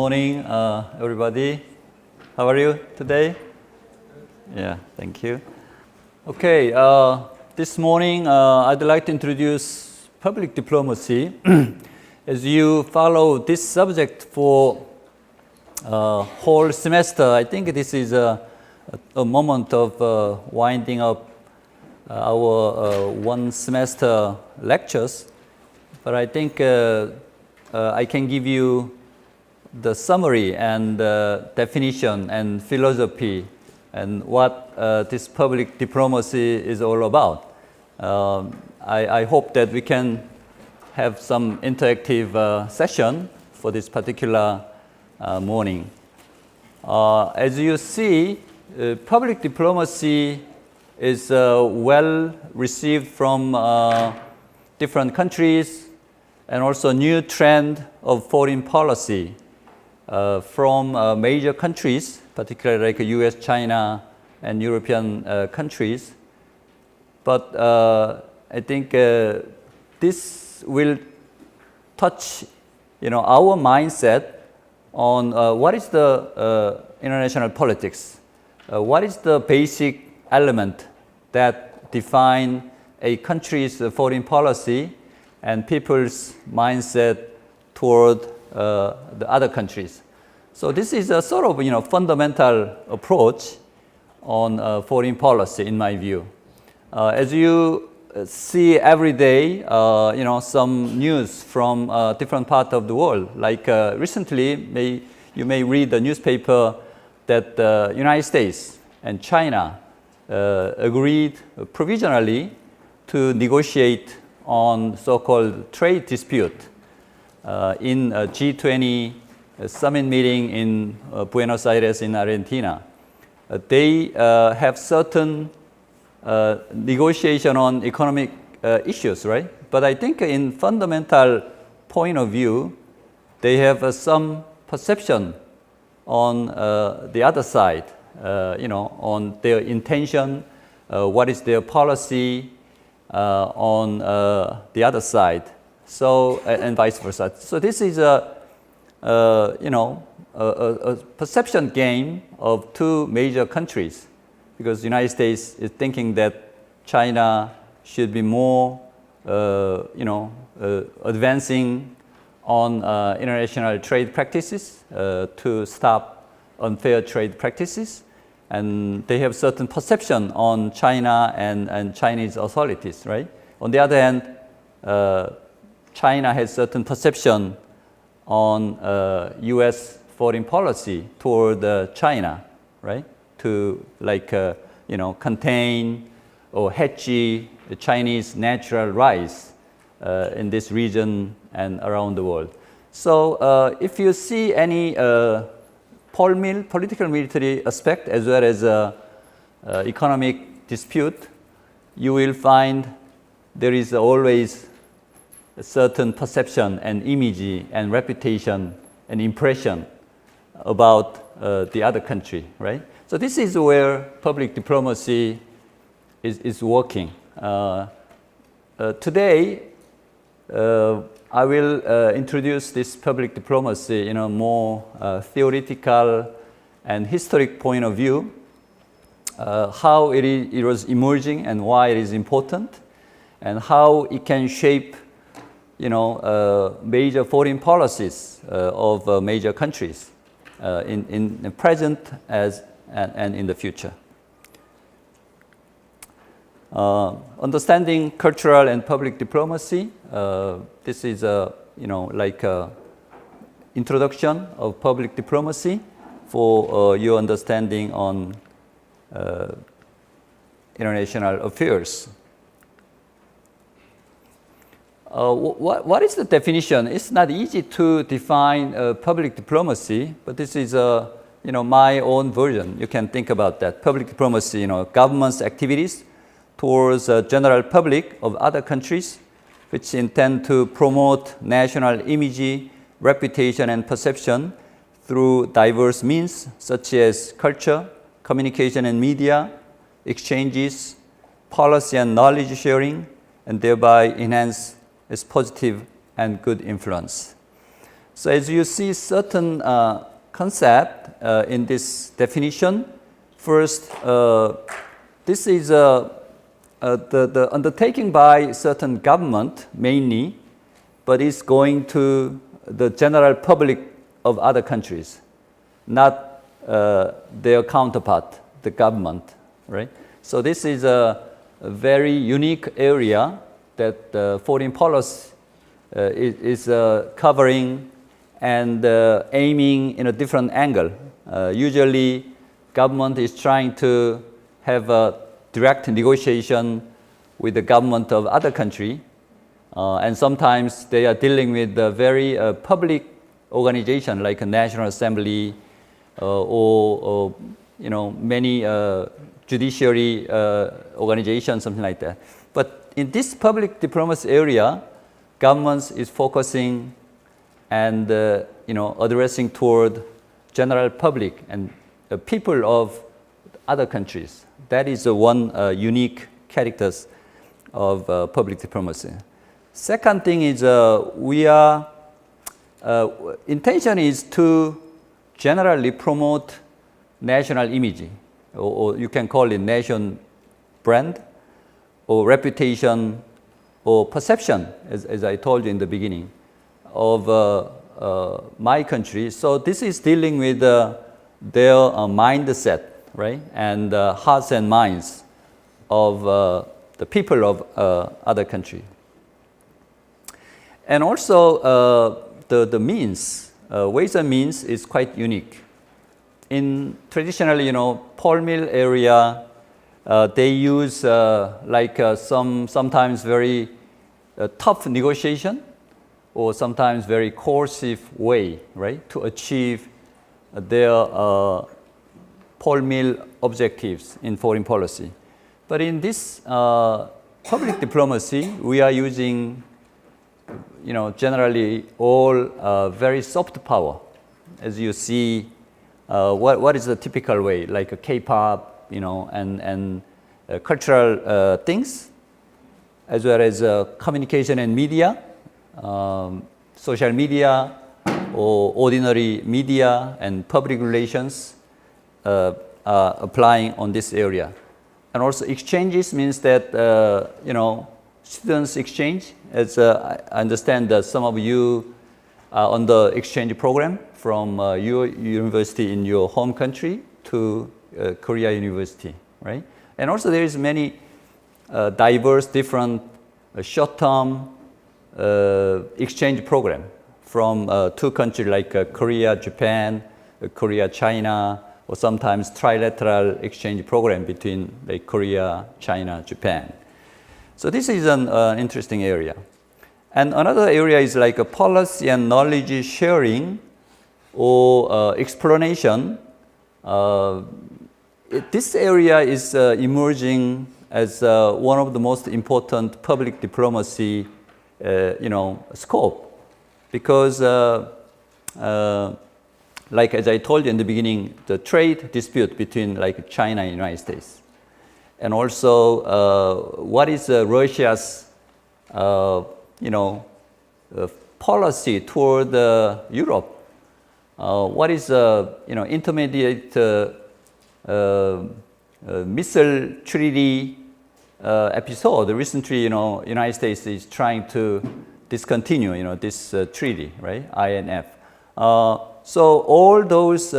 morning, everybody. How are you today? Yeah, thank you. Okay, this morning I'd like to introduce public diplomacy. As you follow this subject for whole semester, I think this is a moment of winding up our one semester lectures. But I think I can give you the summary and definition and philosophy and what this public diplomacy is all about. I hope that we can have some interactive session for this particular morning. As you see, public diplomacy is well received from different countries and also a new trend of foreign policy from major countries, particularly like US, China, and European countries. But I think this will touch, our mindset on what is the international politics, what is the basic element that define a country's foreign policy and people's mindset toward the other countries. So this is a sort of fundamental approach on foreign policy in my view. As you see every day, some news from different parts of the world. Like recently, you may read the newspaper that the United States and China agreed provisionally to negotiate on so-called trade dispute in a G20 summit meeting in Buenos Aires in Argentina. They have certain negotiation on economic issues, right? But I think in fundamental point of view, they have some perception on the other side, on their intention, what is their policy on the other side. So, and vice versa. So this is a perception game of two major countries, because the United States is thinking that China should be more, advancing on international trade practices to stop unfair trade practices. And they have certain perception on China and Chinese authorities, right? On the other hand, China has certain perception on U.S. foreign policy toward China, right? To contain or hedge the Chinese natural rise in this region and around the world. So if you see any political military aspect as well as economic dispute, you will find there is always a certain perception and image and reputation and impression about the other country, right? So this is where public diplomacy is working. Today, I will introduce this public diplomacy in a more theoretical and historic point of view, how it was emerging and why it is important, and how it can shape major foreign policies of major countries in the present and in the future. Understanding cultural and public diplomacy. This is a introduction of public diplomacy for your understanding on international affairs. What is the definition? It's not easy to define public diplomacy, but this is my own version. You can think about that. Public diplomacy, government's activities towards the general public of other countries, which intend to promote national image, reputation, and perception through diverse means such as culture, communication and media, exchanges, policy and knowledge sharing, and thereby enhance its positive and good influence. So as you see certain concept in this definition, first, this is the undertaking by certain government mainly, but it's going to the general public of other countries, not their counterpart, the government, right? So this is a very unique area that foreign policy is covering and aiming in a different angle. Usually, government is trying to have a direct negotiation with the government of other country, and sometimes they are dealing with a very public organization like a National Assembly or many judiciary organizations, something like that. But in this public diplomacy area, governments is focusing and addressing toward general public and people of other countries. That is one unique characters of public diplomacy. Second thing is we are intention is to generally promote national image, or you can call it nation brand, or reputation, or perception, as I told you in the beginning, of my country. So this is dealing with their mindset, right, and hearts and minds of the people of other country. And also the means, ways and means is quite unique. In traditionally, pulp mill area, they use sometimes very tough negotiation, or sometimes very coercive way, right, to achieve their pulp mill objectives in foreign policy. But in this public diplomacy, we are using, generally all very soft power. As you see, what is the typical way, like a K-pop, and cultural things, as well as communication and media, social media, or ordinary media and public relations are applying on this area. And also exchanges means that, students exchange, as I understand that some of you are on the exchange program from your university in your home country to Korea University, right? And also there is many diverse, different short-term exchange program from two countries like Korea, Japan, Korea, China, or sometimes trilateral exchange program between like Korea, China, Japan. So this is an interesting area. And another area is like a policy and knowledge sharing or explanation. This area is emerging as one of the most important public diplomacy, scope, because like as I told you in the beginning, the trade dispute between like China and United States, and also what is Russia's policy toward Europe? What is intermediate missile treaty episode? Recently, United States is trying to discontinue, this treaty, right? INF. So all those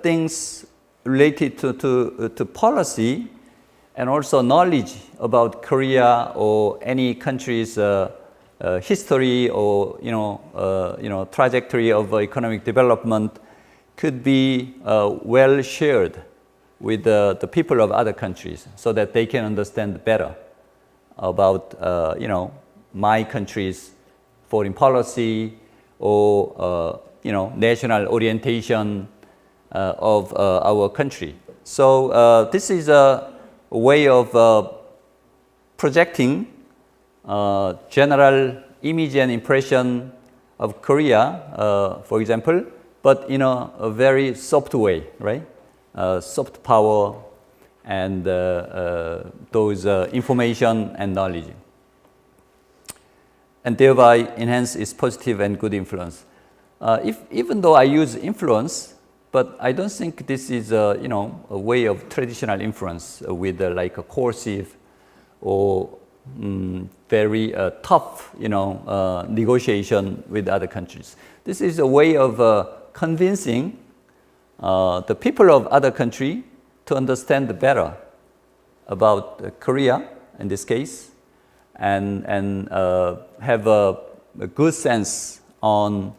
things related to policy and also knowledge about Korea or any country's history or trajectory of economic development could be well shared with the people of other countries, so that they can understand better about my country's foreign policy or national orientation of our country. So this is a way of projecting general image and impression of Korea, for example, but in a very soft way, right? Soft power and those information and knowledge. and thereby enhance its positive and good influence. Even though I use influence, but I don't think this is a way of traditional influence with like a coercive or very tough negotiation with other countries. This is a way of convincing the people of other country to understand better about Korea in this case, and have a good sense on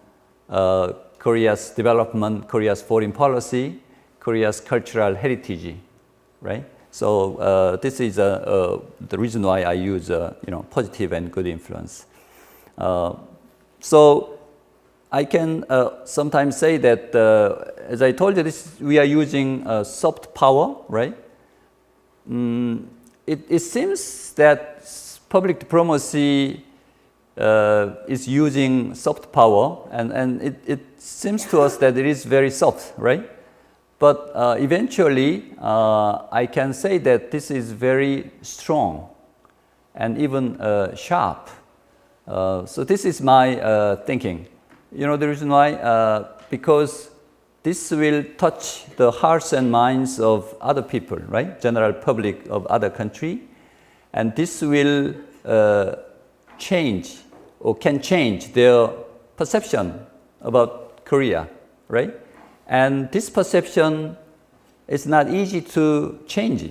Korea's development, Korea's foreign policy, Korea's cultural heritage, right? So this is the reason why I use positive and good influence. So I can sometimes say that, as I told you, we are using soft power, right? It seems that public diplomacy is using soft power, and it seems to us that it is very soft, right? But eventually, I can say that this is very strong and even sharp. So this is my thinking. The reason why? Because this will touch the hearts and minds of other people, right? General public of other country. And this will change or can change their perception about Korea, right? And this perception is not easy to change.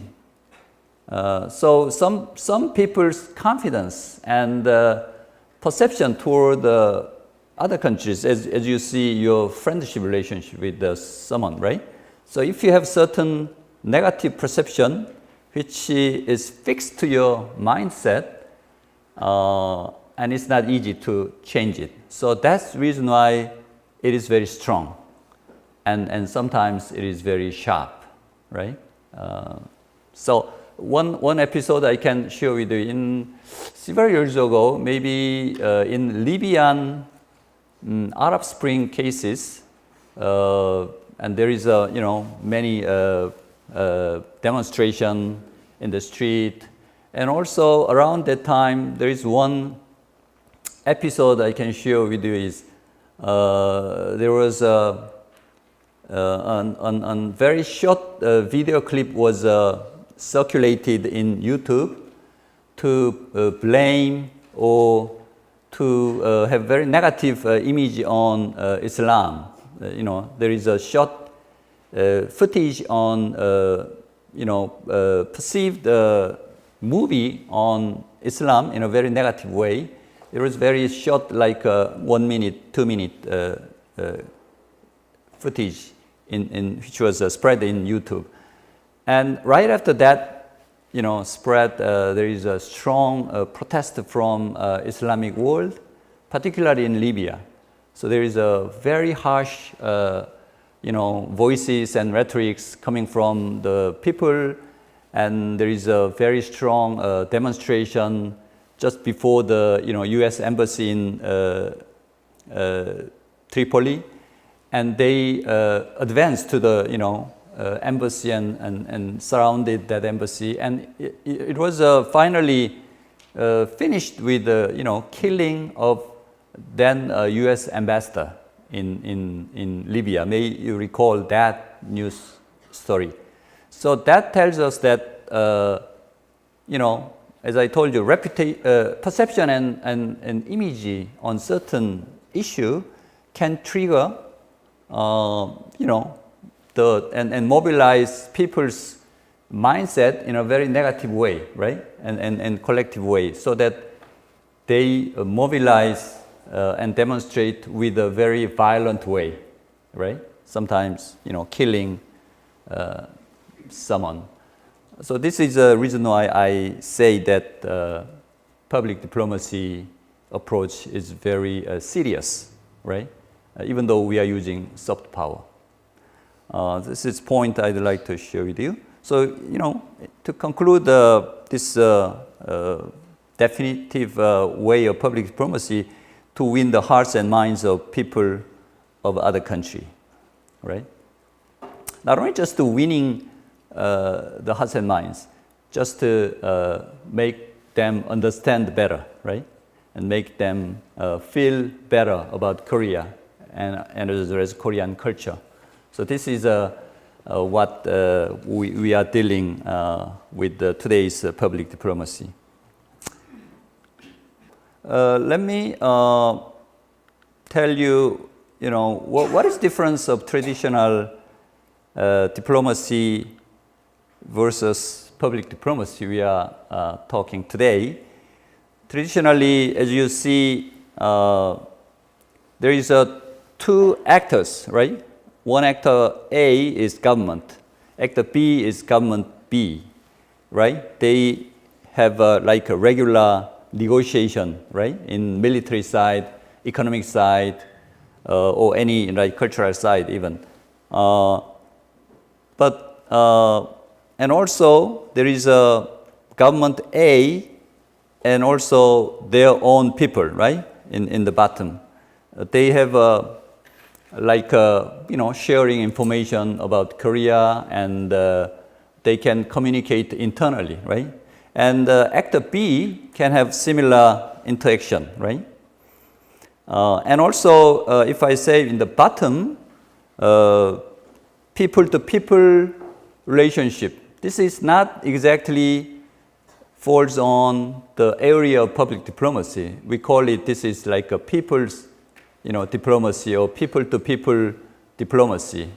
So some people's confidence and perception toward other countries, as you see your friendship relationship with someone, right? So if you have certain negative perception, which is fixed to your mindset, and it's not easy to change it. So that's the reason why it is very strong. And sometimes it is very sharp, right? So one episode I can share with you. In several years ago, maybe in Libyan Arab Spring cases, and there is many demonstration in the street, and also around that time there is one episode I can share with you. Is there was a very short video clip was circulated in YouTube to blame or to have very negative image on Islam. There is a short footage on perceived movie on Islam in a very negative way. It was very short, like 1 minute, 2 minute footage which was spread in YouTube. And right after that, spread, there is a strong protest from Islamic world, particularly in Libya. So there is a very harsh, voices and rhetorics coming from the people, and there is a very strong demonstration just before the U.S. embassy in Tripoli, and they advanced to the embassy and surrounded that embassy, and it was finally finished with the killing of then U.S. ambassador in Libya. May you recall that news story? So that tells us that as I told you, perception and image on certain issue can trigger and mobilize people's mindset in a very negative way, right? And collective way, so that they mobilize and demonstrate with a very violent way, right? Sometimes, killing someone. So this is the reason why I say that public diplomacy approach is very serious, right? Even though we are using soft power. This is point I'd like to share with you. So, to conclude this definitive way of public diplomacy to win the hearts and minds of people of other country, right? Not only just to winning the hearts and minds, just to make them understand better, right? and make them feel better about Korea and as well as Korean culture. So this is what we are dealing with today's public diplomacy. Let me tell you, what is the difference of traditional diplomacy versus public diplomacy we are talking today. Traditionally, as you see, there is two actors, right? One actor A is government, actor B is government B, right? They have like a regular negotiation, right? In military side, economic side, or any cultural side even. And also there is a government A and also their own people, right? In the bottom, they have sharing information about Korea, and they can communicate internally, right? And actor B can have similar interaction, right? And also, if I say in the bottom, people-to-people relationship, this is not exactly falls on the area of public diplomacy. We call it, this is like a people's diplomacy or people-to-people diplomacy.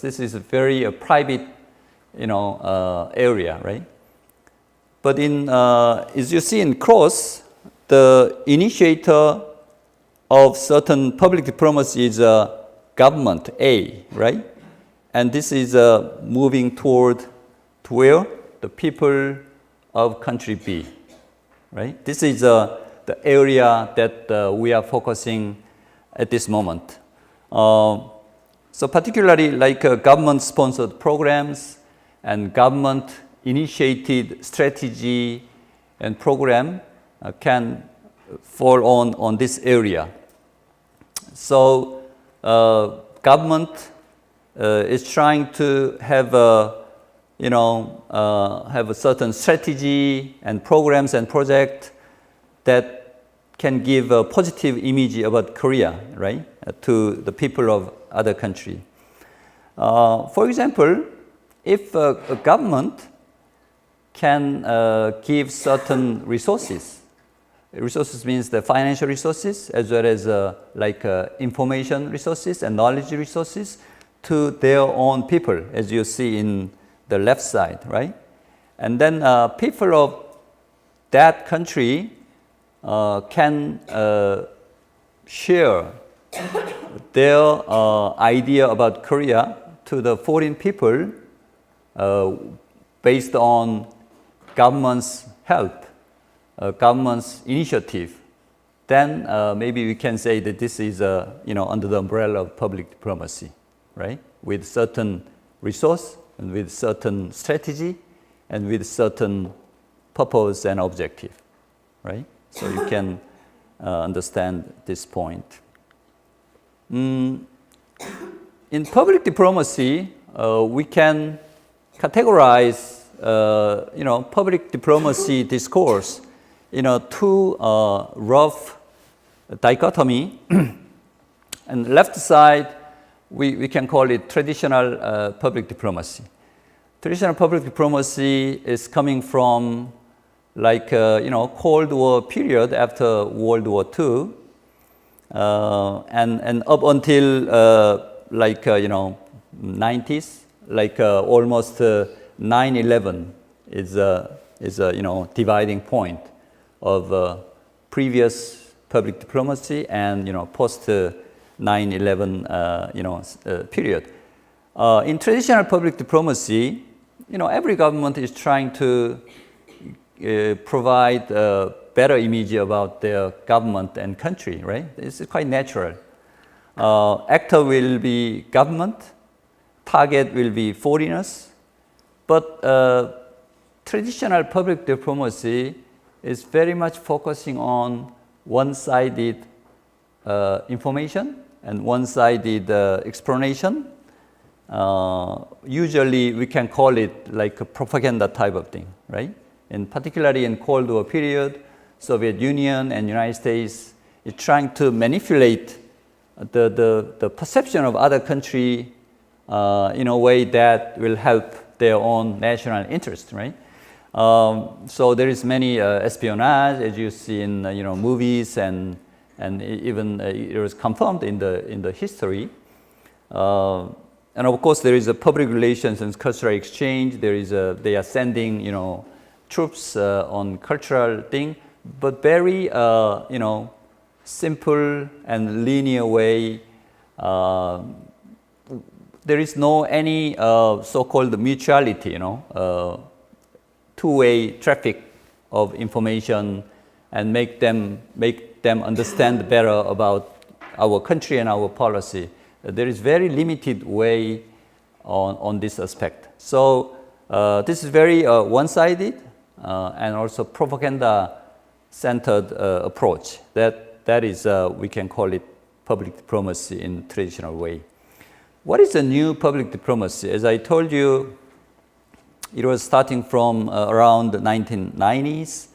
This is a very private area, right? But as you see in cross, the initiator of certain public diplomacy is government A, right? And this is moving toward to where? The people of country B, right? This is the area that we are focusing at this moment. So particularly like government-sponsored programs and government-initiated strategy and program can fall on this area. So government is trying to have a certain strategy and programs and projects that can give a positive image about Korea, right, to the people of other country. For example, if a government can give certain resources means the financial resources as well as information resources and knowledge resources to their own people, as you see in the left side, right? And then people of that country can share their idea about Korea to the foreign people based on government's help, government's initiative. Then maybe we can say that this is under the umbrella of public diplomacy, right? With certain resource and with certain strategy and with certain purpose and objective, right? So you can understand this point. In public diplomacy, we can categorize, public diplomacy discourse in two rough dichotomy. And left side, we can call it traditional public diplomacy. Traditional public diplomacy is coming from Cold War period after World War II, and up until 90s, almost 9/11 is a dividing point of previous public diplomacy and post 9/11 period. In traditional public diplomacy, every government is trying to provide a better image about their government and country, right? It's quite natural. Actor will be government, target will be foreigners, but traditional public diplomacy is very much focusing on one-sided information and one-sided explanation. Usually we can call it like a propaganda type of thing, right? And particularly in Cold War period, Soviet Union and United States is trying to manipulate the perception of other country in a way that will help their own national interest, right? So there is many espionage, as you see in movies, and even it was confirmed in the history. And of course, there is a public relations and cultural exchange. They are sending troops on cultural thing, but very simple and linear way. There is no any so-called mutuality, two-way traffic of information, and make them understand better about our country and our policy. There is very limited way on this aspect. So this is very one-sided and also propaganda-centered approach. That is, we can call it public diplomacy in traditional way. What is a new public diplomacy? As I told you, it was starting from around the 1990s,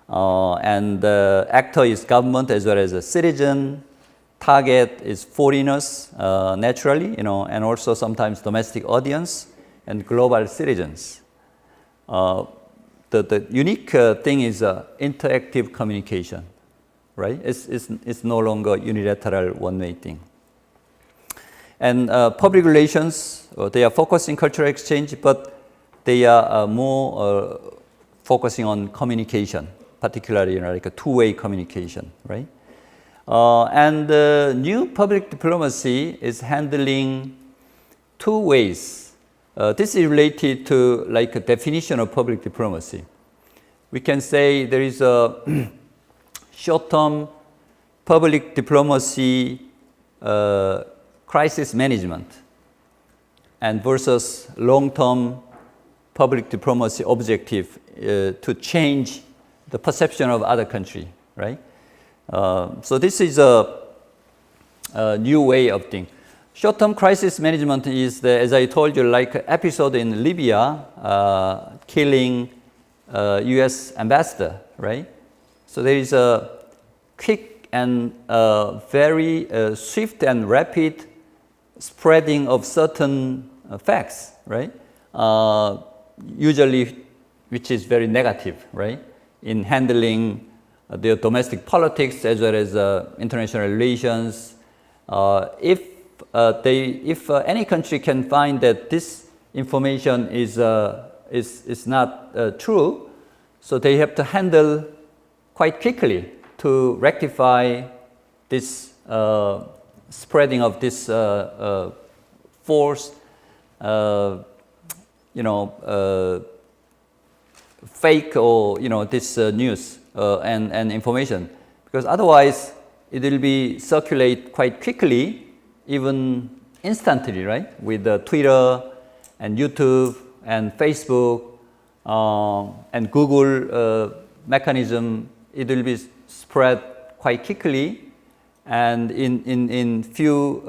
and the actor is government as well as a citizen. Target is foreigners, naturally, and also sometimes domestic audience and global citizens. The unique thing is interactive communication, right? It's no longer unilateral one-way thing. And public relations, they are focusing cultural exchange, but they are more focusing on communication, particularly like a two-way communication, right? And the new public diplomacy is handling two ways. This is related to like a definition of public diplomacy. We can say there is a short-term public diplomacy crisis management and versus long-term public diplomacy objective to change the perception of other country, right? So this is a new way of thinking. Short-term crisis management is, as I told you, like an episode in Libya, killing U.S. ambassador, right? So there is a quick and very swift and rapid spreading of certain facts, right? Usually, which is very negative, right? In handling their domestic politics as well as international relations. If any country can find that this information is not true, so they have to handle quite quickly to rectify this spreading of this false, fake or this news and information, because otherwise it will be circulate quite quickly, even instantly, right? With Twitter and YouTube and Facebook and Google mechanism, it will be spread quite quickly and in few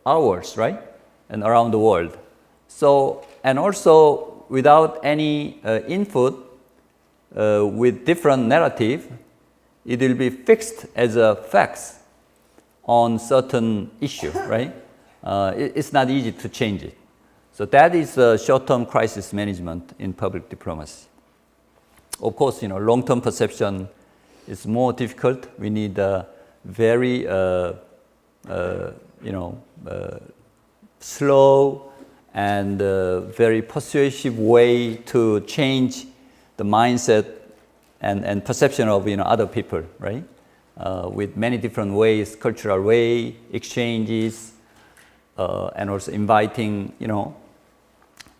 hours, right? And around the world. So, and also without any input with different narrative, it will be fixed as a facts on certain issue, right? It's not easy to change it. So that is short-term crisis management in public diplomacy. Of course, long-term perception is more difficult. We need a very, slow and very persuasive way to change the mindset and perception of other people, right? With many different ways, cultural way, exchanges, and also inviting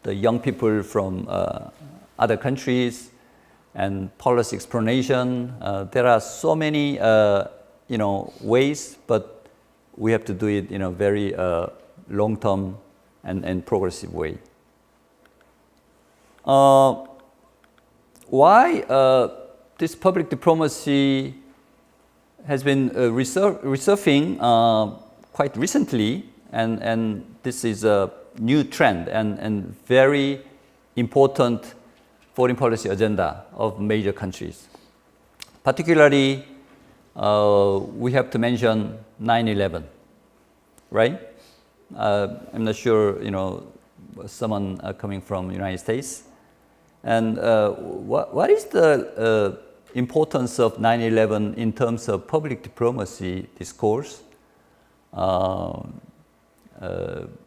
the young people from other countries and policy explanation. There are so many ways, but we have to do it in a very long-term and progressive way. Why this public diplomacy has been resurfing quite recently, and this is a new trend and very important foreign policy agenda of major countries. Particularly, we have to mention 9/11, right? I'm not sure, someone coming from the United States. And what is the importance of 9/11 in terms of public diplomacy discourse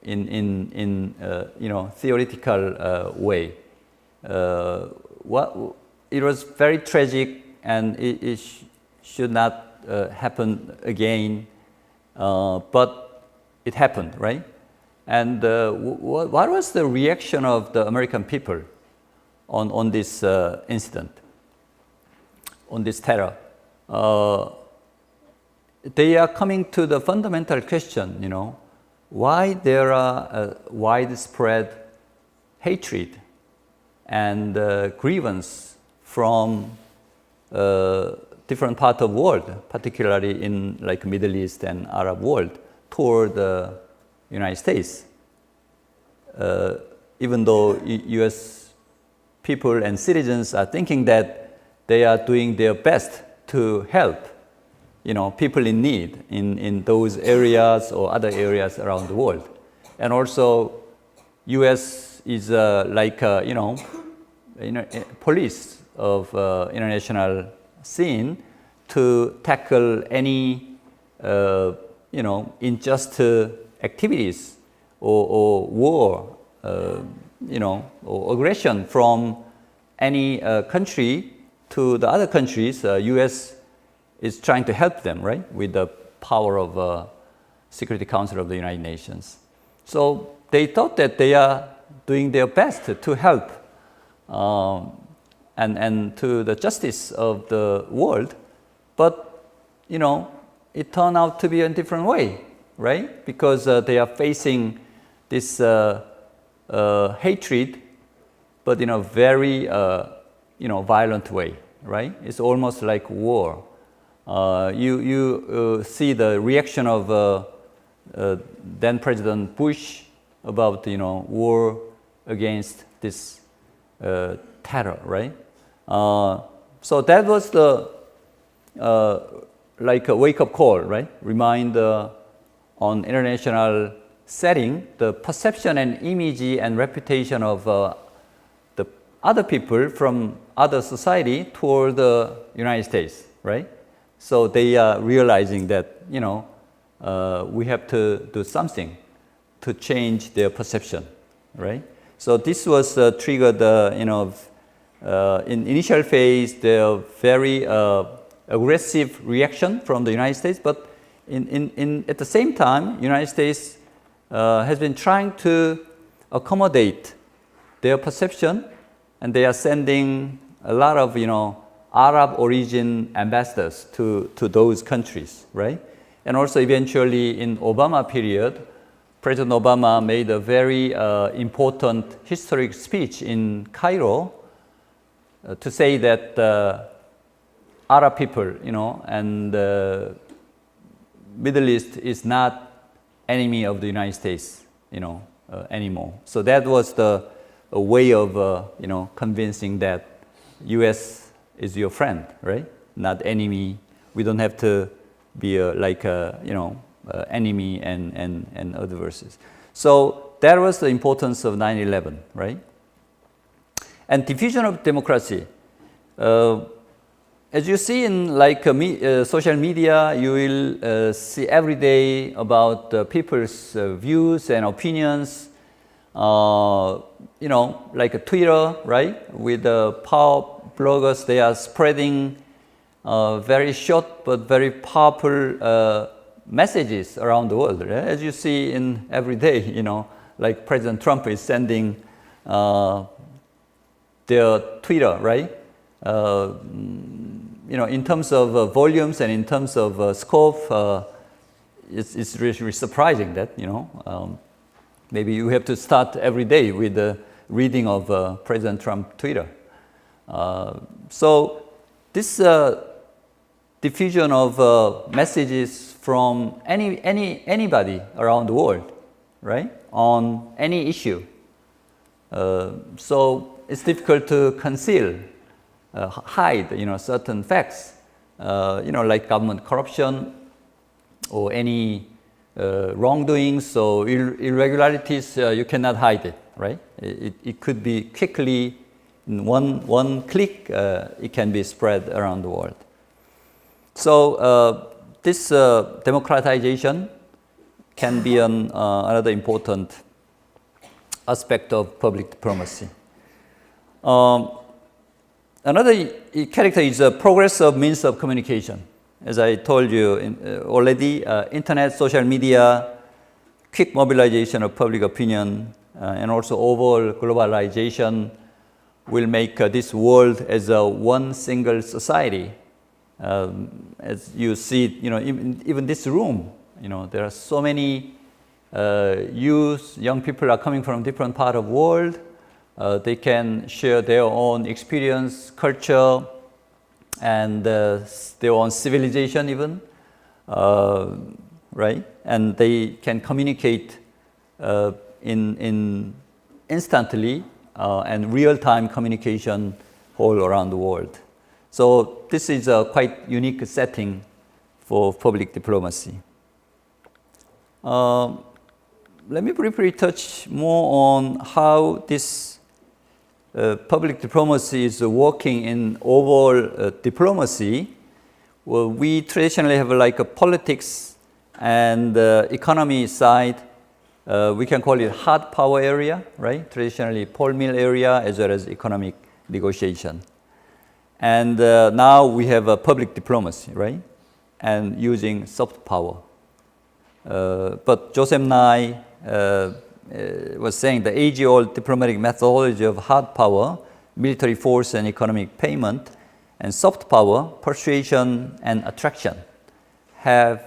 in theoretical way? It was very tragic, and it should not happen again, but it happened, right? And what was the reaction of the American people on this incident, on this terror? They are coming to the fundamental question, why there are widespread hatred and grievance from different parts of the world, particularly in like Middle East and Arab world, toward the United States. Even though U.S. people and citizens are thinking that they are doing their best to help, people in need in those areas or other areas around the world. And also, U.S. is police of international scene to tackle any unjust activities or war, or aggression from any country to the other countries. U.S. is trying to help them, right, with the power of Security Council of the United Nations. So they thought that they are doing their best to help and to the justice of the world, but it turned out to be a different way, right? Because they are facing this hatred, but in a very violent way, right? It's almost like war. You see the reaction of then President Bush about war against this terror, right? So that was the like a wake-up call, right? Remind on international setting the perception and image and reputation of the other people from other society toward the United States, right? So they are realizing that we have to do something to change their perception, right? So this was triggered, in initial phase, the very aggressive reaction from the United States, but at the same time, United States has been trying to accommodate their perception, and they are sending a lot of Arab origin ambassadors to those countries, right? And also eventually in Obama period, President Obama made a very important historic speech in Cairo to say that Arab people, and Middle East is not enemy of the United States, anymore. So that was a way of, convincing that U.S. is your friend, right? Not enemy. We don't have to be enemy and other verses. So that was the importance of 9/11, right? And diffusion of democracy. As you see in social media, you will see every day about people's views and opinions. Like a Twitter, right? With the power bloggers, they are spreading very short but very powerful messages around the world. Right? As you see in every day, like President Trump is sending their Twitter, right? In terms of volumes and in terms of scope, it's really surprising that, maybe you have to start every day with the reading of President Trump Twitter. So this diffusion of messages from anybody around the world, right, on any issue. So it's difficult to conceal, hide, certain facts. like government corruption or any wrongdoings, so irregularities, you cannot hide it, right? It could be quickly, in one click, it can be spread around the world. So this democratization can be another important aspect of public diplomacy. Another character is the progress of means of communication. As I told you already, internet, social media, quick mobilization of public opinion, and also overall globalization will make this world as a one single society. As you see, even this room, there are so many youth, young people are coming from different parts of the world. They can share their own experience, culture, and their own civilization even, right? And they can communicate in instantly and real-time communication all around the world. So this is a quite unique setting for public diplomacy. Let me briefly touch more on how this public diplomacy is working in overall diplomacy. Well, we traditionally have like a politics and economy side. We can call it hard power area, right? Traditionally, pole mill area as well as economic negotiation. And now we have a public diplomacy, right? And using soft power. But Joseph Nye was saying the age-old diplomatic methodology of hard power, military force and economic payment, and soft power, persuasion and attraction, have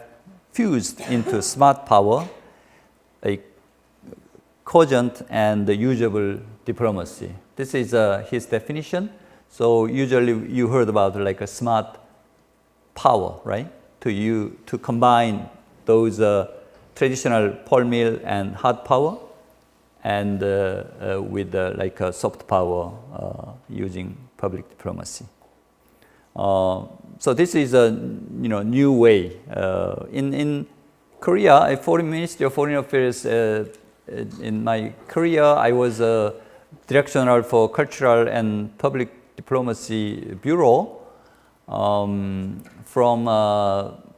fused into smart power, a cogent and usable diplomacy. This is his definition. So usually you heard about like a smart power, right? To combine those traditional pole mill and hard power, and with like a soft power using public diplomacy. So this is a new way. In Korea, a foreign ministry of foreign affairs. In my career, I was a director for cultural and public diplomacy bureau from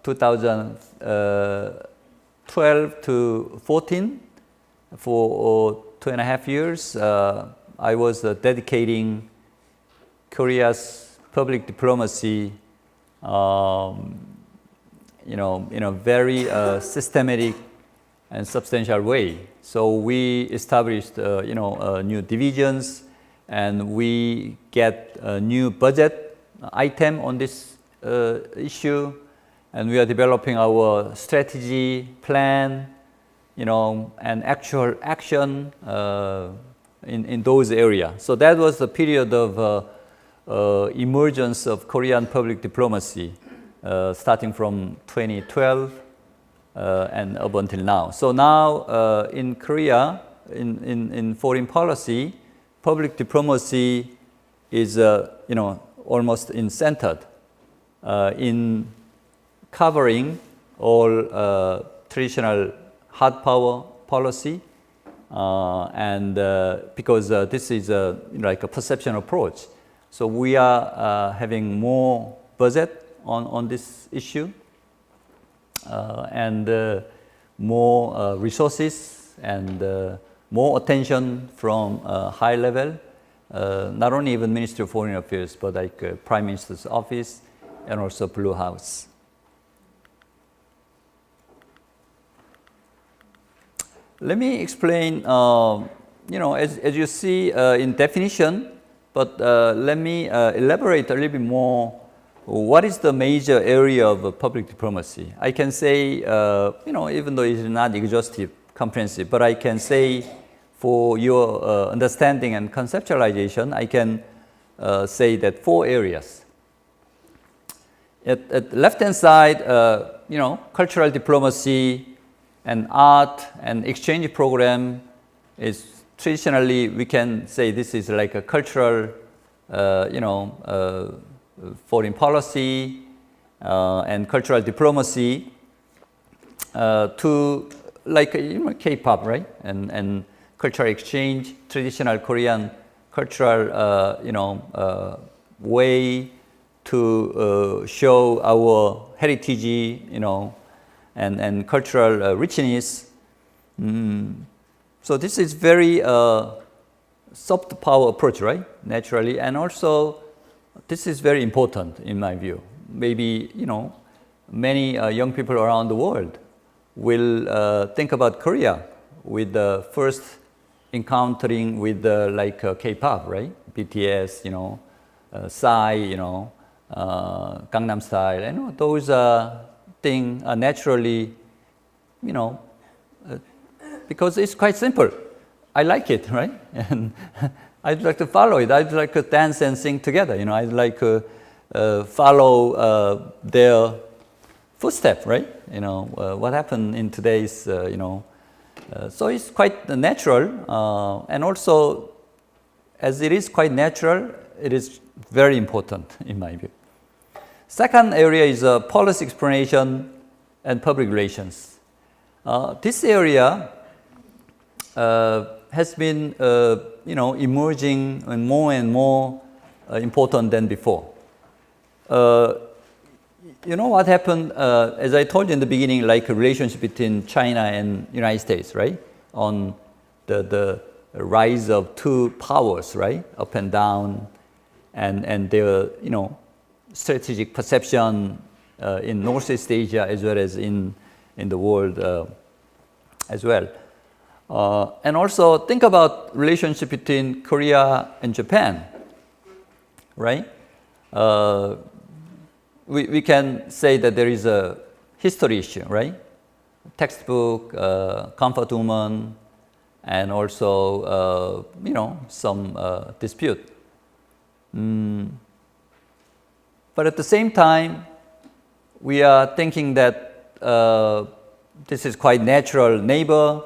2012 to 14. For 2.5 years, I was dedicating Korea's public diplomacy, in a very systematic and substantial way. So we established, new divisions, and we get a new budget item on this issue, and we are developing our strategy plan, and actual action in those areas. So that was the period of emergence of Korean public diplomacy, starting from 2012 and up until now. So now in Korea, in foreign policy, public diplomacy is almost centered in covering all traditional hard power policy, and because this is like a perception approach. So we are having more budget on this issue, and more resources and more attention from high level, not only even Ministry of Foreign Affairs, but like Prime Minister's office and also Blue House. Let me explain, as you see in definition, but let me elaborate a little bit more. What is the major area of public diplomacy? I can say, even though it is not exhaustive, comprehensive, but I can say for your understanding and conceptualization, I can say that 4 areas. At the left-hand side, cultural diplomacy and art and exchange program is traditionally, we can say this is like a cultural, foreign policy, and cultural diplomacy to like K-pop, right? And cultural exchange, traditional Korean cultural way to show our heritage, and cultural richness. So this is very soft power approach, right? Naturally, and also this is very important in my view. Maybe many young people around the world will think about Korea with the first encountering with like K-pop, right? BTS, Psy, Gangnam Style, and those things are naturally, because it's quite simple. I like it, right? And I'd like to follow it. I'd like to dance and sing together. I'd like to follow their footsteps, right? What happened in today's, so it's quite natural. And also, as it is quite natural, it is very important in my view. Second area is policy explanation and public relations. This area has been, emerging and more important than before. What happened, as I told you in the beginning, like a relationship between China and United States, right? On the rise of two powers, right? Up and down, and their, strategic perception in Northeast Asia as well as in the world as well. And also think about relationship between Korea and Japan, right? We can say that there is a history issue, right? Textbook, comfort woman, and also, some dispute. But at the same time, we are thinking that this is quite natural neighbor,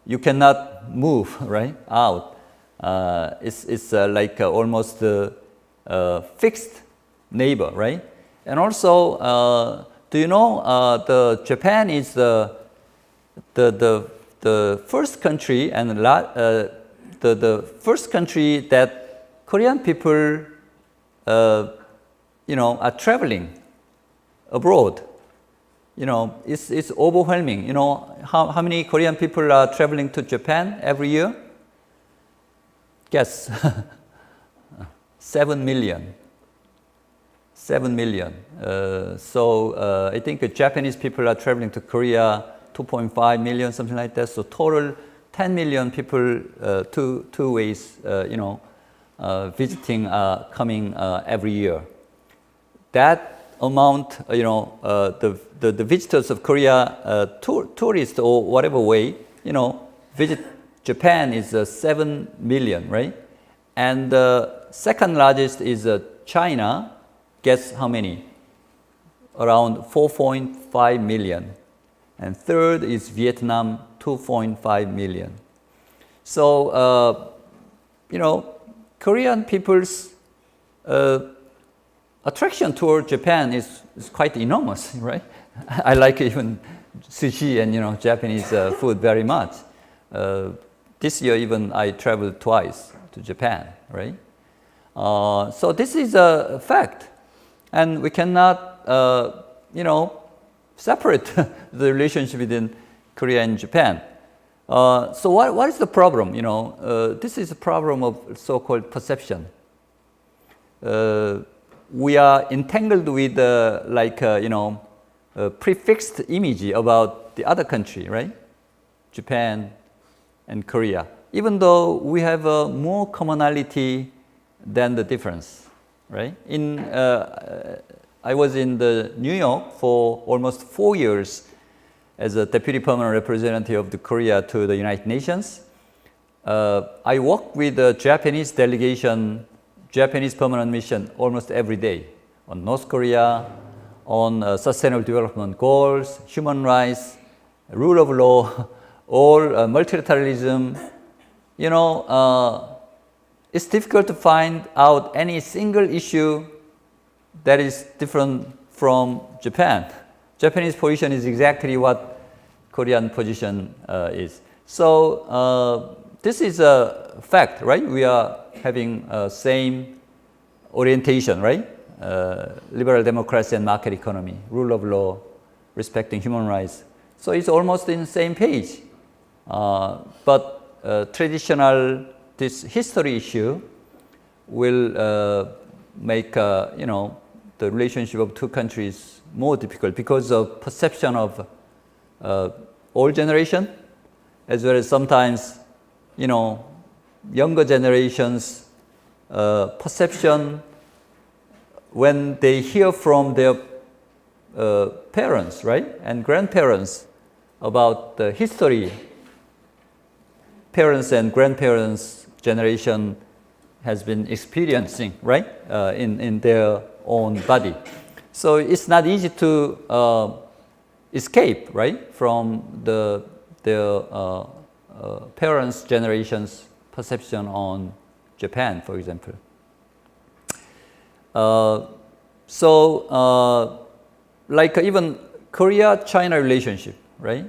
you cannot move, right, out. It's like almost fixed neighbor, right? And also, do you know the Japan is the first country and the first country that Korean people are traveling abroad. It's overwhelming. How many Korean people are traveling to Japan every year? Guess. 7 million. 7 million. So I think Japanese people are traveling to Korea, 2.5 million, something like that. So total 10 million people, two ways, visiting, coming every year. That amount, the visitors of Korea, tourists or whatever way, visit Japan is 7 million, right? And the second largest is China. Guess how many? Around 4.5 million. And third is Vietnam, 2.5 million. So, Korean people's attraction toward Japan is quite enormous, right? I like even sushi and Japanese food very much. This year even I traveled twice to Japan, right? So this is a fact, and we cannot separate the relationship between Korea and Japan. So what is the problem? This is a problem of so-called perception. We are entangled with a prefixed image about the other country, right? Japan and Korea. Even though we have more commonality than the difference, right? I was in New York for almost 4 years as a deputy permanent representative of Korea to the United Nations. I worked with the Japanese delegation, Japanese permanent mission almost every day on North Korea, on sustainable development goals, human rights, rule of law, all multilateralism. It's difficult to find out any single issue that is different from Japan. Japanese position is exactly what Korean position is. So this is a fact, right? We are having same orientation, right? Liberal democracy and market economy, rule of law, respecting human rights. So it's almost in the same page. But traditional, this history issue will make, the relationship of two countries more difficult because of perception of old generation, as well as sometimes, younger generations perception when they hear from their parents, right, and grandparents about the history. Parents and grandparents generation has been experiencing, right, in their own body. So it's not easy to escape, right, from their parents' generation's perception on Japan, for example. Like even Korea-China relationship, right?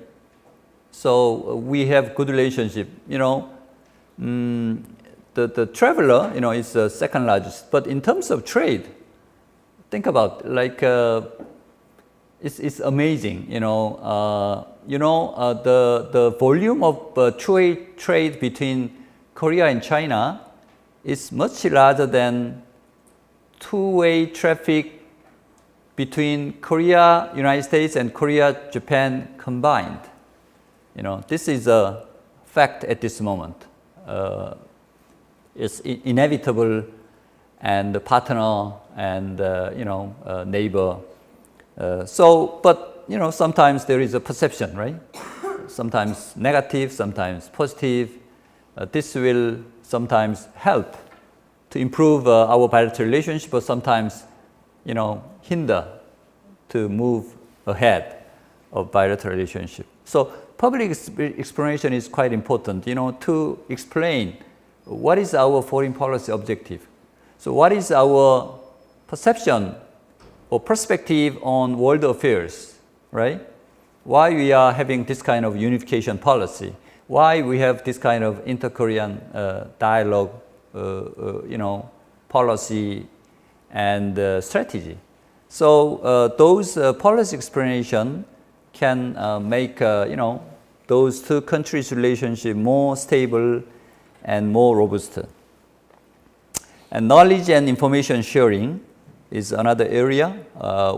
So we have good relationship. The traveler, is the second largest. But in terms of trade, think about it's amazing. The volume of trade between Korea and China is much larger than two-way traffic between Korea, United States, and Korea, Japan combined. This is a fact at this moment. It's inevitable, and the partner and neighbor. But sometimes there is a perception, right? Sometimes negative, sometimes positive. This will sometimes help to improve our bilateral relationship, but sometimes, hinder to move ahead of bilateral relationship. So public explanation is quite important, to explain what is our foreign policy objective. So what is our perception or perspective on world affairs, right? Why we are having this kind of unification policy? Why we have this kind of inter-Korean dialogue, policy and strategy? So those policy explanation can make those two countries' relationship more stable and more robust. And knowledge and information sharing is another area.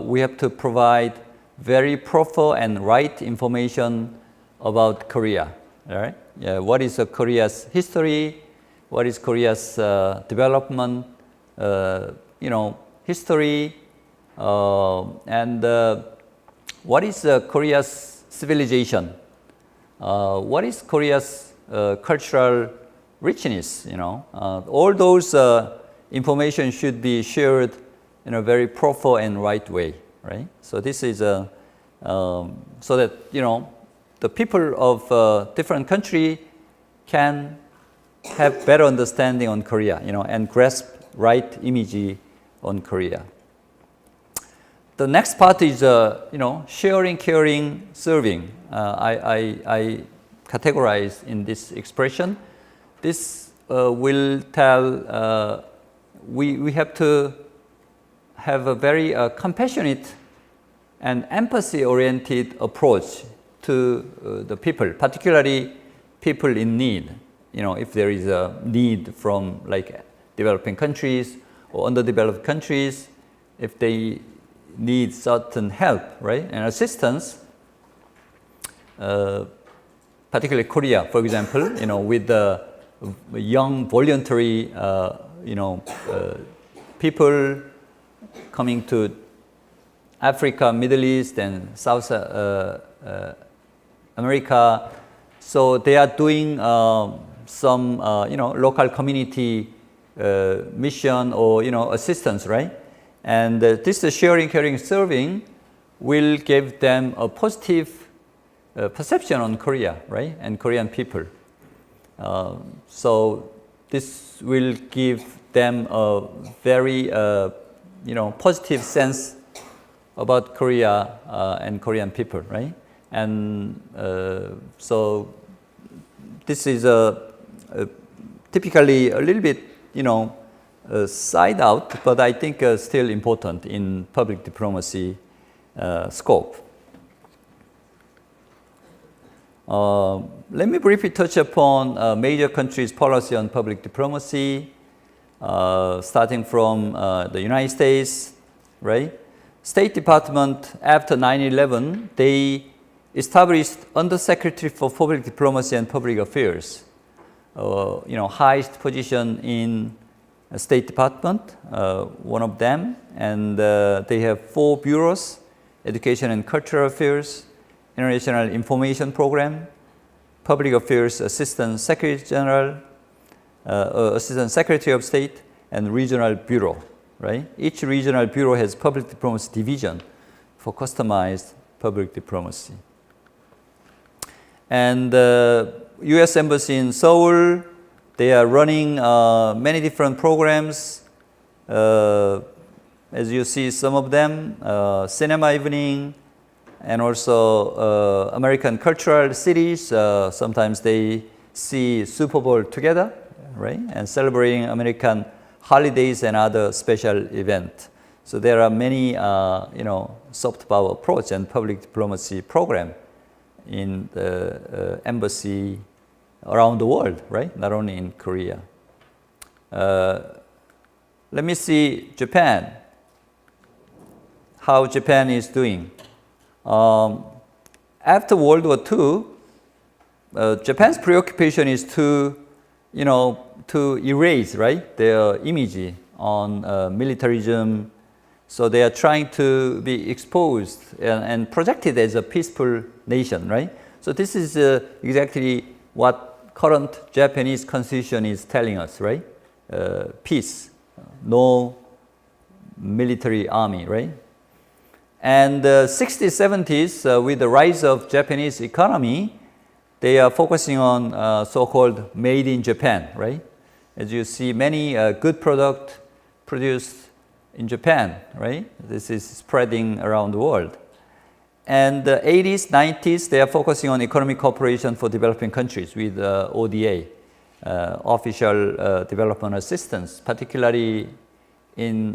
We have to provide very proper and right information about Korea. All right? What is Korea's history? What is Korea's development? History, and what is Korea's civilization? What is Korea's cultural richness? All those information should be shared in a very proper and right way, right? So this is so that the people of different country can have better understanding on Korea, and grasp right image on Korea. The next part is sharing, caring, serving. I categorize in this expression. This will tell we have to have a very compassionate and empathy-oriented approach to the people, particularly people in need. If there is a need from developing countries or underdeveloped countries, if they need certain help, right, and assistance, particularly Korea, for example, with the young voluntary, people coming to Africa, Middle East, and South America. So they are doing some, local community mission or, assistance, right? And this sharing, caring, serving will give them a positive perception on Korea, right? And Korean people. So this will give them a very, positive sense about Korea and Korean people, right? And so this is typically a little bit, side out, but I think still important in public diplomacy scope. Let me briefly touch upon major countries' policy on public diplomacy, starting from the United States, right? State Department, after 9/11, they established Undersecretary for Public Diplomacy and Public Affairs, highest position in State Department, one of them, and they have 4 bureaus: Education and Cultural Affairs, International Information Program, Public Affairs Assistant Secretary General, Assistant Secretary of State, and Regional Bureau, right? Each regional bureau has public diplomacy division for customized public diplomacy. And U.S. Embassy in Seoul, they are running many different programs. As you see, some of them, cinema evening, and also American cultural cities. Sometimes they see Super Bowl together, right? And celebrating American holidays and other special events. So there are many, soft power approach and public diplomacy program in the embassy around the world, right? Not only in Korea. Let me see Japan, how Japan is doing. After World War II, Japan's preoccupation is to erase, right, their image on militarism. So they are trying to be exposed and projected as a peaceful nation, right? So this is exactly what current Japanese constitution is telling us, right? Peace, no military army, right? And 60s, 70s, with the rise of Japanese economy, they are focusing on so-called made in Japan, right? As you see, many good products produced in Japan, right? This is spreading around the world. And the 80s, 90s, they are focusing on economic cooperation for developing countries with ODA, official development assistance, particularly in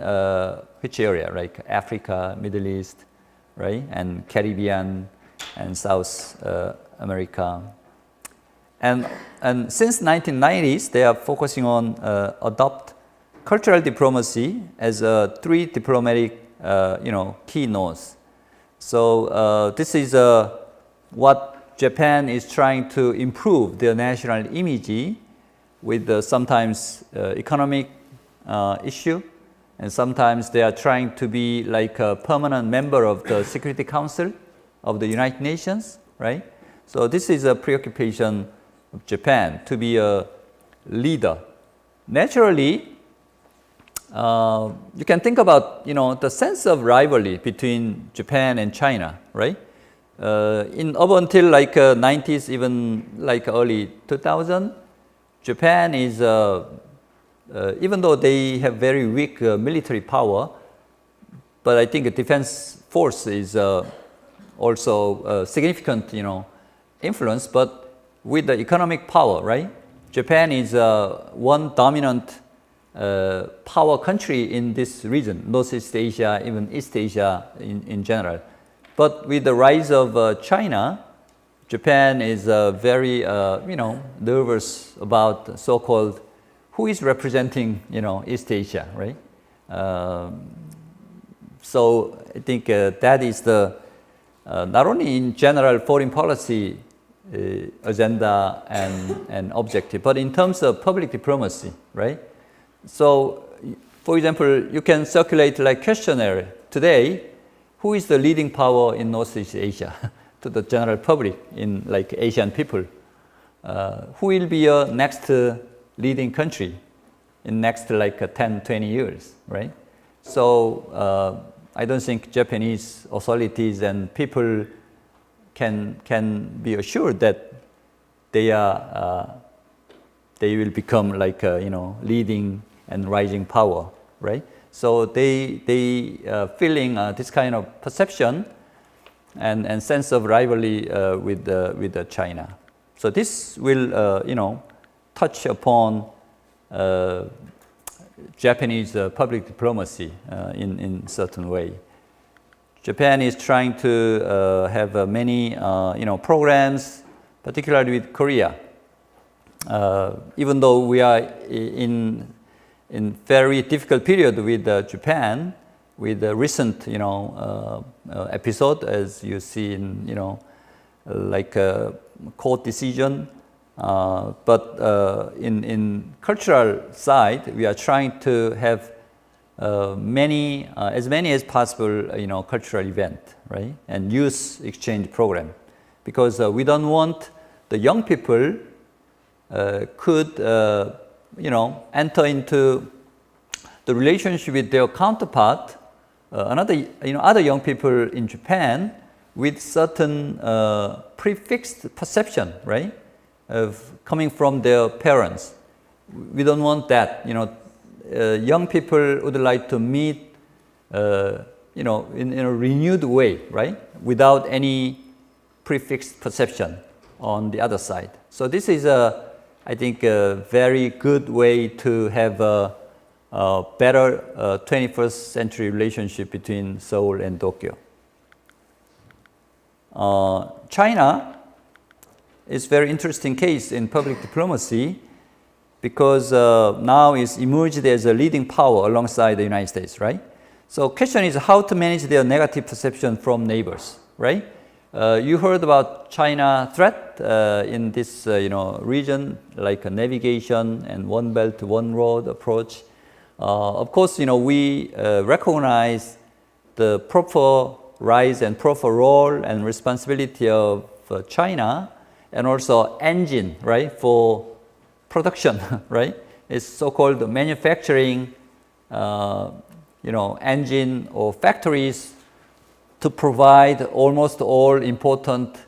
which area, like Africa, Middle East, right? And Caribbean and South America. And since 1990s, they are focusing on adopt cultural diplomacy as 3 diplomatic, keynotes. So this is what Japan is trying to improve their national image with sometimes economic issue, and sometimes they are trying to be like a permanent member of the Security Council of the United Nations, right? So this is a preoccupation of Japan to be a leader. Naturally, you can think about, the sense of rivalry between Japan and China, right? Up until like 90s, even like early 2000, Japan is, even though they have very weak military power, but I think a defense force is also significant, influence. But with the economic power, right? Japan is one dominant power country in this region, Northeast Asia, even East Asia in general. But with the rise of China, Japan is very, nervous about so-called who is representing, East Asia, right? So I think that is the not only in general foreign policy agenda and objective, but in terms of public diplomacy, right? So, for example, you can circulate like questionnaire today, who is the leading power in Northeast Asia to the general public in like Asian people? Who will be your next leading country in next like 10, 20 years, right? So I don't think Japanese authorities and people can be assured that they will become like leading and rising power, right? So they feeling this kind of perception and sense of rivalry with China. So this will touch upon Japanese public diplomacy in certain way. Japan is trying to have many programs, particularly with Korea. Even though we are in very difficult period with Japan, with the recent episode, as you see in like a court decision. But in cultural side, we are trying to have as many as possible, cultural event, right? And youth exchange program, because we don't want the young people could, enter into the relationship with their counterpart, other young people in Japan, with certain prefixed perception, right, of coming from their parents. We don't want that. Young people would like to meet, in a renewed way, right, without any prefixed perception on the other side. So this is I think a very good way to have a better 21st century relationship between Seoul and Tokyo. China is very interesting case in public diplomacy, because now it's emerged as a leading power alongside the United States, right? So question is how to manage their negative perception from neighbors, right? You heard about China threat in this region, like a navigation and one belt, one road approach. Of course, we recognize the proper rise and proper role and responsibility of China, and also engine, right, for production, right? It's so-called manufacturing, engine or factories to provide almost all important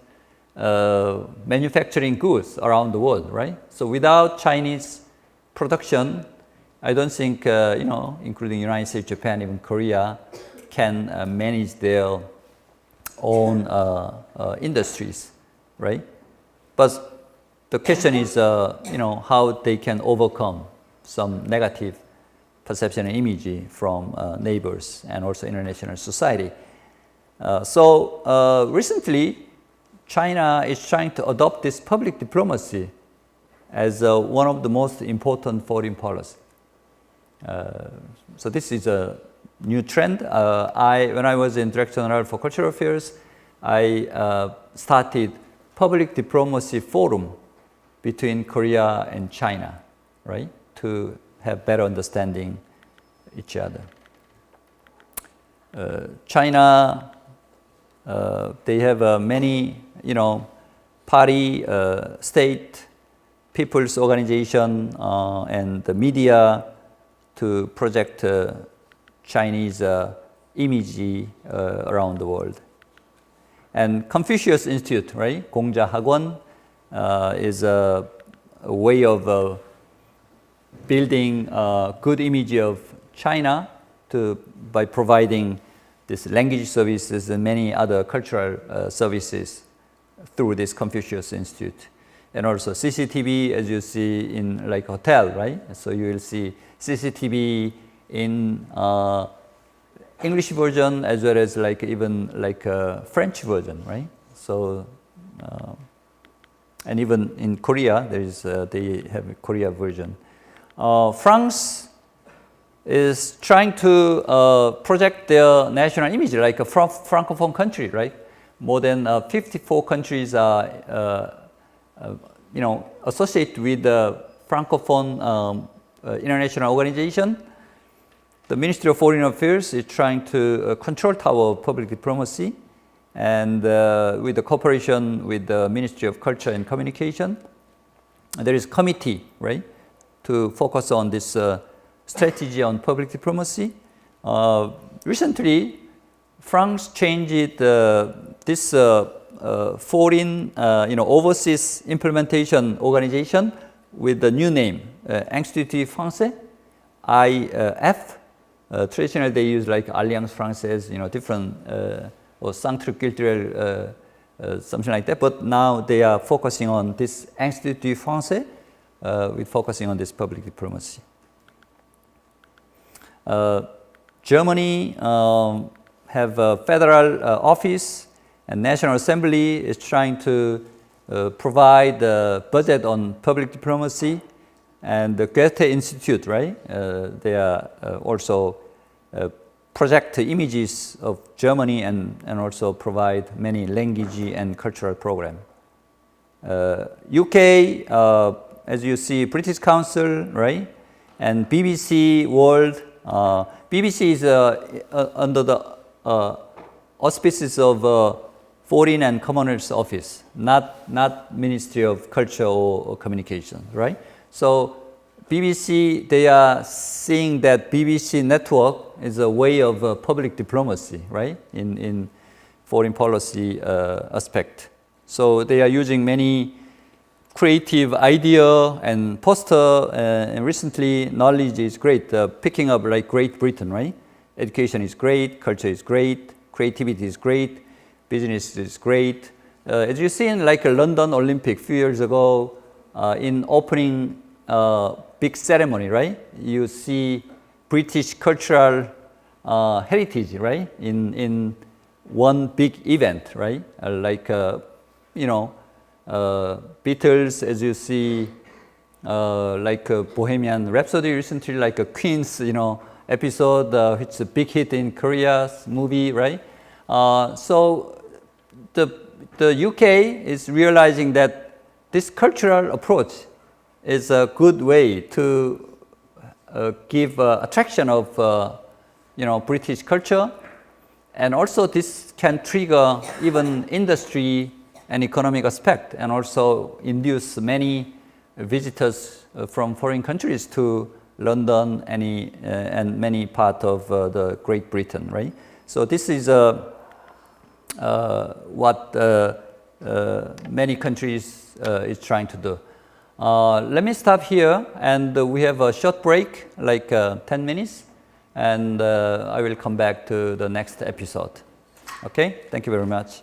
manufacturing goods around the world, right? So without Chinese production, I don't think, including United States, Japan, even Korea, can manage their own industries, right? But the question is, how they can overcome some negative perception and image from neighbors and also international society. So recently, China is trying to adopt this public diplomacy as one of the most important foreign policy. So this is a new trend. When I was in Director General for Cultural Affairs, I started public diplomacy forum between Korea and China, right, to have better understanding each other. China, they have many, party, state, people's organization, and the media to project Chinese image around the world. And Confucius Institute, right, 공자 학원, is a way of building a good image of China by providing this language services and many other cultural services through this Confucius Institute. And also CCTV, as you see in like hotel, right? So you will see CCTV in English version as well as like even like a French version, right? So and even in Korea, there is they have a Korea version. France is trying to project their national image like a francophone country, right? More than 54 countries are, associated with the francophone international organization. The Ministry of Foreign Affairs is trying to control tower of public diplomacy, and with the cooperation with the Ministry of Culture and Communication, there is a committee, right, to focus on this strategy on public diplomacy. Recently, France changed this foreign, overseas implementation organization with the new name, Institut Français, IF, traditionally they use like Alliance Française, different, or Centre Culturel, something like that. But now they are focusing on this Institut Français, with focusing on this public diplomacy. Germany have a federal office, and National Assembly is trying to provide a budget on public diplomacy, and the Goethe Institute, right? They are also project images of Germany and also provide many language and cultural programs. UK, as you see, British Council, right? And BBC World. BBC is under the auspices of Foreign and Commonwealth Office, not Ministry of Culture or Communication, right? So BBC, they are seeing that BBC network is a way of public diplomacy, right? In foreign policy aspect. So they are using many creative idea and poster, and recently knowledge is great, picking up like Great Britain, right? Education is great, culture is great, creativity is great, business is great. As you see in like a London Olympic a few years ago, in opening big ceremony, right? You see British cultural heritage, right? In one big event, right? Beatles, as you see, like Bohemian Rhapsody recently, like a Queen's, episode, which is a big hit in Korea's movie, right? So the UK is realizing that this cultural approach is a good way to give attraction of, British culture, and also this can trigger even industry and economic aspect, and also induce many visitors from foreign countries to London and many parts of the Great Britain, right? So this is what many countries is trying to do. Let me stop here, and we have a short break, like 10 minutes, and I will come back to the next episode. Okay, thank you very much.